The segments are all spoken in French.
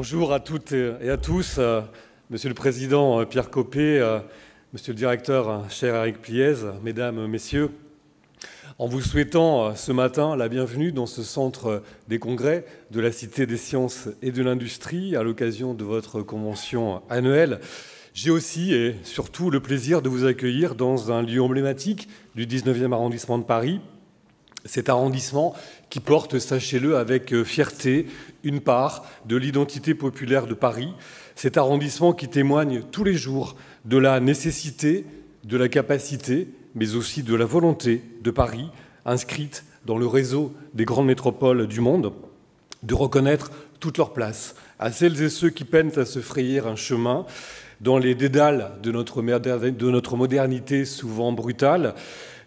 Bonjour à toutes et à tous, Monsieur le Président Pierre Copé, Monsieur le Directeur cher Eric Pliez, Mesdames, Messieurs, en vous souhaitant ce matin la bienvenue dans ce centre des congrès de la Cité des Sciences et de l'Industrie à l'occasion de votre convention annuelle, j'ai aussi et surtout le plaisir de vous accueillir dans un lieu emblématique du 19e arrondissement de Paris, cet arrondissement qui porte, sachez-le, avec fierté, une part de l'identité populaire de Paris, cet arrondissement qui témoigne tous les jours de la nécessité, de la capacité, mais aussi de la volonté de Paris, inscrite dans le réseau des grandes métropoles du monde, de reconnaître toute leur place à celles et ceux qui peinent à se frayer un chemin dans les dédales de notre modernité souvent brutale,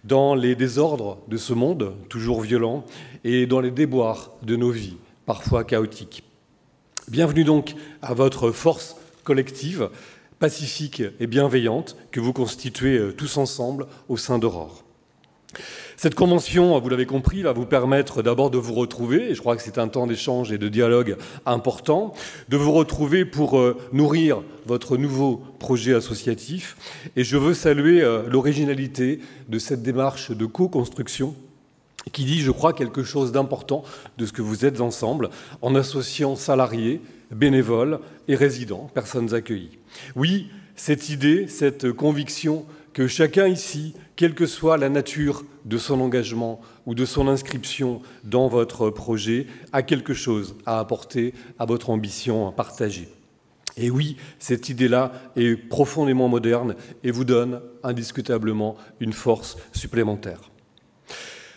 dans les désordres de ce monde, toujours violent, et dans les déboires de nos vies, parfois chaotiques. Bienvenue donc à votre force collective, pacifique et bienveillante, que vous constituez tous ensemble au sein d'Aurore. Cette convention, vous l'avez compris, va vous permettre d'abord de vous retrouver, et je crois que c'est un temps d'échange et de dialogue important, de vous retrouver pour nourrir votre nouveau projet associatif. Et je veux saluer l'originalité de cette démarche de co-construction qui dit, je crois, quelque chose d'important de ce que vous êtes ensemble, en associant salariés, bénévoles et résidents, personnes accueillies. Oui, cette idée, cette conviction que chacun ici, quelle que soit la nature de son engagement ou de son inscription dans votre projet, a quelque chose à apporter à votre ambition partagée. Et oui, cette idée-là est profondément moderne et vous donne indiscutablement une force supplémentaire.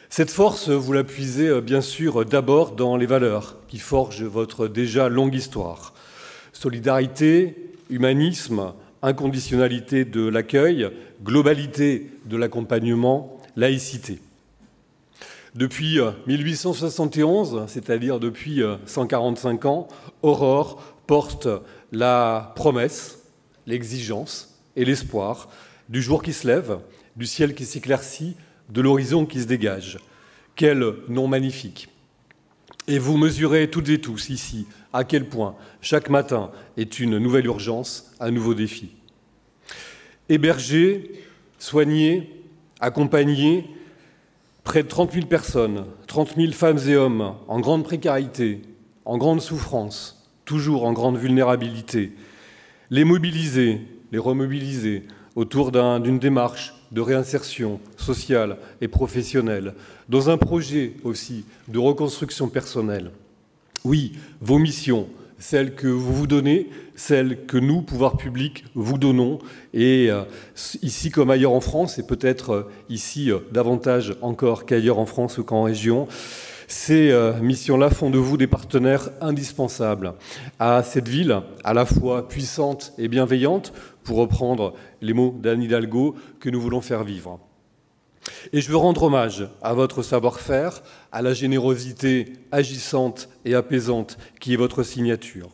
Cette force, vous la puisez bien sûr d'abord dans les valeurs qui forgent votre déjà longue histoire. Solidarité, humanisme, inconditionnalité de l'accueil, globalité de l'accompagnement, laïcité. Depuis 1871, c'est-à-dire depuis 145 ans, Aurore porte la promesse, l'exigence et l'espoir du jour qui se lève, du ciel qui s'éclaircit, de l'horizon qui se dégage. Quel nom magnifique! Et vous mesurez toutes et tous ici à quel point chaque matin est une nouvelle urgence, un nouveau défi. Héberger, soigner, accompagner près de 30 000 personnes, 30 000 femmes et hommes en grande précarité, en grande souffrance, toujours en grande vulnérabilité, les mobiliser, les remobiliser autour d'une démarche de réinsertion sociale et professionnelle, dans un projet aussi de reconstruction personnelle. Oui, vos missions, celles que vous vous donnez, celles que nous, pouvoirs publics, vous donnons, et ici comme ailleurs en France, et peut-être ici davantage encore qu'ailleurs en France ou qu'en région, ces missions-là font de vous des partenaires indispensables à cette ville, à la fois puissante et bienveillante, pour reprendre les mots d'Anne Hidalgo, que nous voulons faire vivre. Et je veux rendre hommage à votre savoir-faire, à la générosité agissante et apaisante qui est votre signature,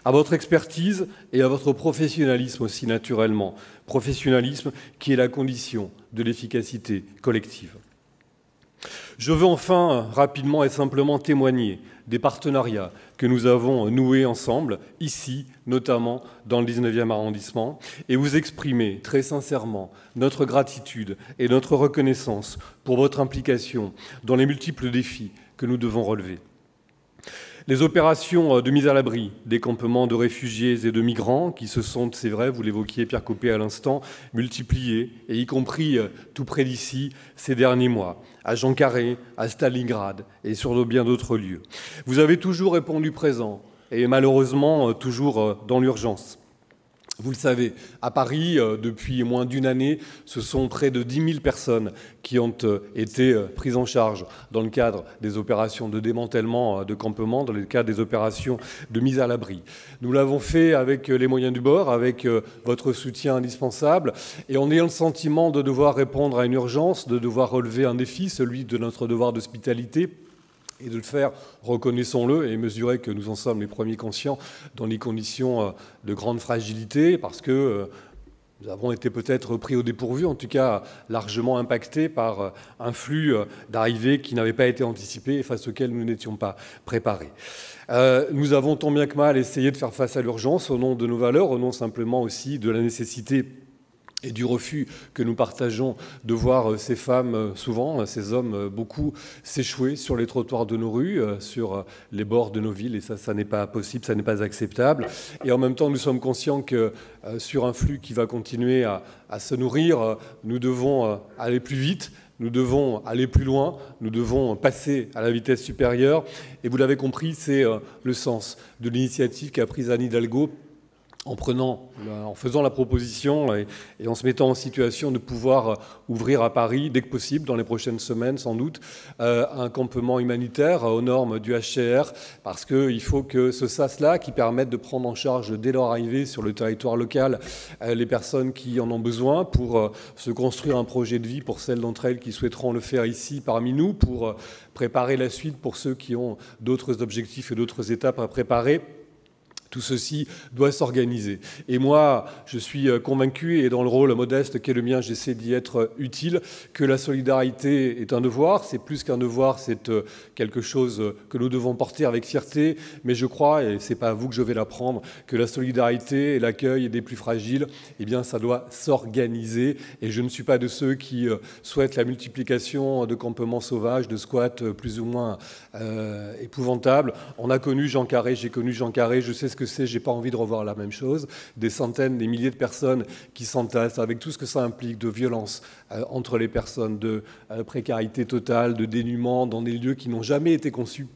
à votre expertise et à votre professionnalisme aussi naturellement, professionnalisme qui est la condition de l'efficacité collective. Je veux enfin rapidement et simplement témoigner des partenariats que nous avons noués ensemble, ici, notamment dans le 19e arrondissement, et vous exprimer très sincèrement notre gratitude et notre reconnaissance pour votre implication dans les multiples défis que nous devons relever. Les opérations de mise à l'abri des campements de réfugiés et de migrants qui se sont, c'est vrai, vous l'évoquiez Pierre Copé à l'instant, multipliées, et y compris tout près d'ici ces derniers mois, à Jean Carré, à Stalingrad et sur bien d'autres lieux. Vous avez toujours répondu présent et malheureusement toujours dans l'urgence. Vous le savez, à Paris, depuis moins d'une année, ce sont près de 10 000 personnes qui ont été prises en charge dans le cadre des opérations de démantèlement de campements, dans le cadre des opérations de mise à l'abri. Nous l'avons fait avec les moyens du bord, avec votre soutien indispensable, et en ayant le sentiment de devoir répondre à une urgence, de devoir relever un défi, celui de notre devoir d'hospitalité, et de le faire, reconnaissons-le, et mesurer que nous en sommes les premiers conscients dans les conditions de grande fragilité, parce que Nous avons été peut-être pris au dépourvu, en tout cas largement impactés par un flux d'arrivées qui n'avait pas été anticipé et face auquel nous n'étions pas préparés. Nous avons tant bien que mal essayé de faire face à l'urgence au nom de nos valeurs, au nom simplement aussi de la nécessité et du refus que nous partageons de voir ces femmes, souvent, ces hommes, beaucoup, s'échouer sur les trottoirs de nos rues, sur les bords de nos villes, et ça n'est pas possible, ça n'est pas acceptable. Et en même temps, nous sommes conscients que sur un flux qui va continuer à se nourrir, nous devons aller plus vite, nous devons aller plus loin, nous devons passer à la vitesse supérieure. Et vous l'avez compris, c'est le sens de l'initiative qu'a prise Anne Hidalgo en faisant la proposition et en se mettant en situation de pouvoir ouvrir à Paris, dès que possible, dans les prochaines semaines sans doute, un campement humanitaire aux normes du HCR, parce qu'il faut que ce sas-là, qui permette de prendre en charge dès leur arrivée sur le territoire local les personnes qui en ont besoin pour se construire un projet de vie pour celles d'entre elles qui souhaiteront le faire ici parmi nous, pour préparer la suite pour ceux qui ont d'autres objectifs et d'autres étapes à préparer. Tout ceci doit s'organiser. Et moi, je suis convaincu, et dans le rôle modeste qu'est le mien, j'essaie d'y être utile, que la solidarité est un devoir. C'est plus qu'un devoir, c'est quelque chose que nous devons porter avec fierté. Mais je crois, et ce n'est pas à vous que je vais l'apprendre, que la solidarité et l'accueil des plus fragiles, eh bien, ça doit s'organiser. Et je ne suis pas de ceux qui souhaitent la multiplication de campements sauvages, de squats plus ou moins épouvantables. On a connu Jean Carré, j'ai connu Jean Carré, je sais ce que c'est, j'ai pas envie de revoir la même chose. Des centaines, des milliers de personnes qui s'entassent avec tout ce que ça implique de violence entre les personnes, de précarité totale, de dénuement dans des lieux qui n'ont jamais été conçus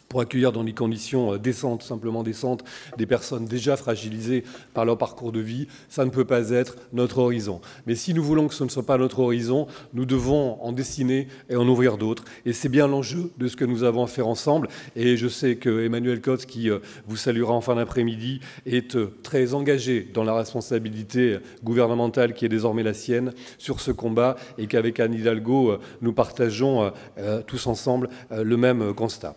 pour accueillir dans des conditions décentes, simplement décentes, des personnes déjà fragilisées par leur parcours de vie. Ça ne peut pas être notre horizon. Mais si nous voulons que ce ne soit pas notre horizon, nous devons en dessiner et en ouvrir d'autres. Et c'est bien l'enjeu de ce que nous avons à faire ensemble. Et je sais que Emmanuel Kotz, qui vous saluera en fin d'après-midi, est très engagé dans la responsabilité gouvernementale qui est désormais la sienne sur ce combat, et qu'avec Anne Hidalgo, nous partageons tous ensemble le même constat.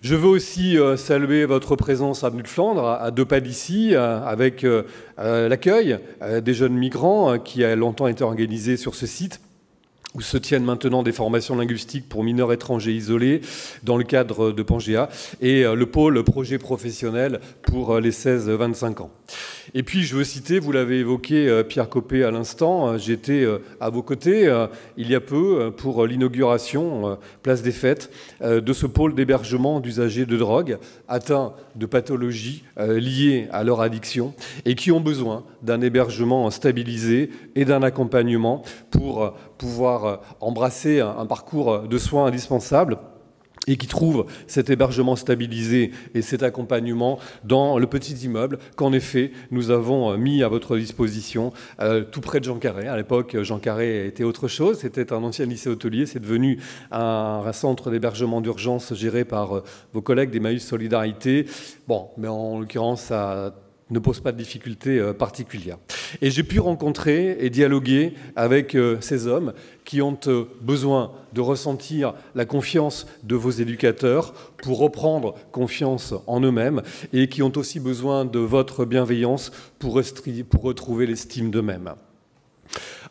Je veux aussi saluer votre présence avenue de Flandre, à 2 pas d'ici, avec l'accueil des jeunes migrants qui a longtemps été organisé sur ce site, où se tiennent maintenant des formations linguistiques pour mineurs étrangers isolés dans le cadre de Pangea, et le pôle projet professionnel pour les 16-25 ans. Et puis je veux citer, vous l'avez évoqué, Pierre Copé à l'instant, j'étais à vos côtés il y a peu pour l'inauguration, place des Fêtes, de ce pôle d'hébergement d'usagers de drogue atteints de pathologies liées à leur addiction et qui ont besoin d'un hébergement stabilisé et d'un accompagnement pour pouvoir embrasser un parcours de soins indispensable, et qui trouvent cet hébergement stabilisé et cet accompagnement dans le petit immeuble qu'en effet nous avons mis à votre disposition tout près de Jean Carré. À l'époque, Jean Carré était autre chose, c'était un ancien lycée hôtelier, c'est devenu un centre d'hébergement d'urgence géré par vos collègues d'Emmaüs Solidarité. Bon, mais en l'occurrence, ça ne pose pas de difficultés particulières. Et j'ai pu rencontrer et dialoguer avec ces hommes qui ont besoin de ressentir la confiance de vos éducateurs pour reprendre confiance en eux-mêmes, et qui ont aussi besoin de votre bienveillance pour retrouver l'estime d'eux-mêmes.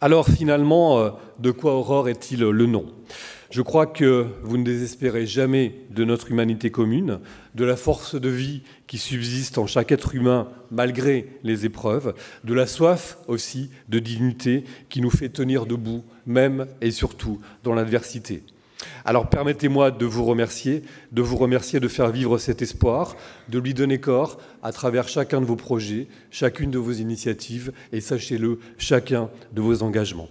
Alors finalement, de quoi Aurore est-il le nom ? Je crois que vous ne désespérez jamais de notre humanité commune, de la force de vie qui subsiste en chaque être humain malgré les épreuves, de la soif aussi de dignité qui nous fait tenir debout, même et surtout dans l'adversité. Alors permettez-moi de vous remercier de faire vivre cet espoir, de lui donner corps à travers chacun de vos projets, chacune de vos initiatives et, sachez-le, chacun de vos engagements.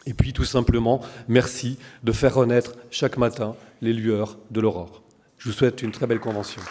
Et puis tout simplement, merci de faire renaître chaque matin les lueurs de l'aurore. Je vous souhaite une très belle convention.